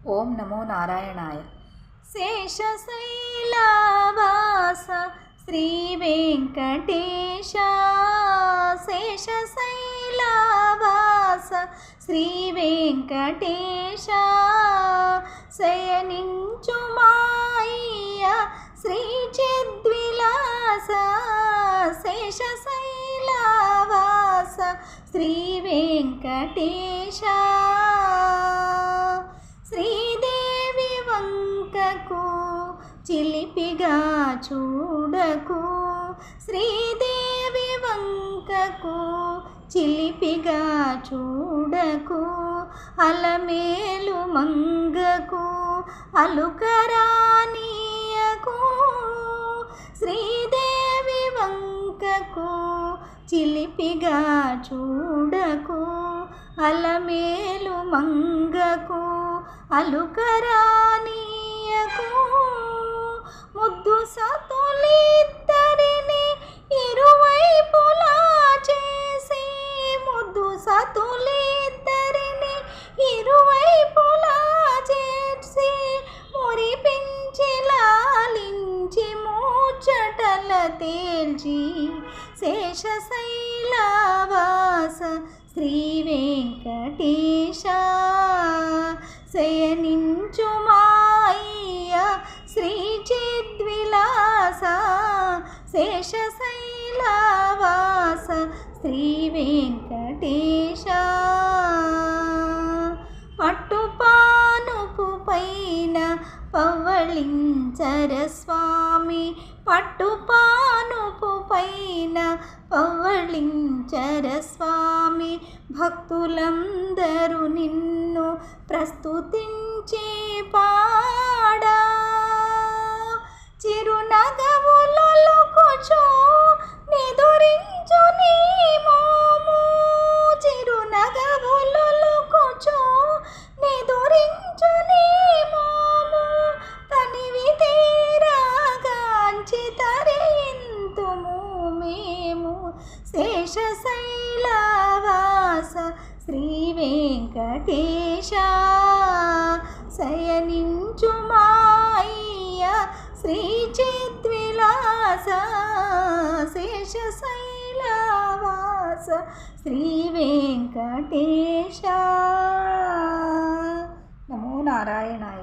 ఓం నమో నారాయణాయ. శేషశైలవాస శ్రీ వెంకటేశ, శేషశైలవాస శ్రీ వెంకటేశ, శయనించుమాయ్య శ్రీ చిద్విలాస, శేషశైలవాస శ్రీ వెంకటేశ, శ్రీదేవి వంకకు చిలిపిగా చూడకు, శ్రీదేవి వంకకు చిలిపిగా చూడకు, అలమేలు మంగకు అలుకరానీయకు, శ్రీదేవి వంకకు చిలిపిగా చూడకు, అలమేలు మంగకు అలుకరానీయకు, ముద్దు సతులిద్దరిని ఇరువైపులా చేసి, ముద్దు సతులిద్దరిని ఇరువైపులా చేసి, మురిపించి లాలించి ముచ్చటల తేల్చి, శేషశైలవాస శ్రీ వెంకటేశ, శయనించుమాయ్య శ్రీ చిద్విలాస, శేషశైలవాస శ్రీ వెంకటేశ, పట్టుపానుపు పైన పవ్వళించర స్వామి, పట్టుపానుపు పైన పవ్వళించర స్వామి, భక్తులందరూ నిన్ను ప్రస్తుతించే పాడా, చిరునగవులొలుకుచు నిదురించు నీ మోము, చిరునగవులొలుకుచు నిదురించు నీ మోము, తనివి తీరాగాంచి తరింతుము మేము, శేషశైలవాస శ్రీ వెంకటేశ, శయనించుమాయ్య శ్రీ చిద్విలాస, శేషశైలవాస శ్రీ వెంకటేశ. నమో నారాయణాయ.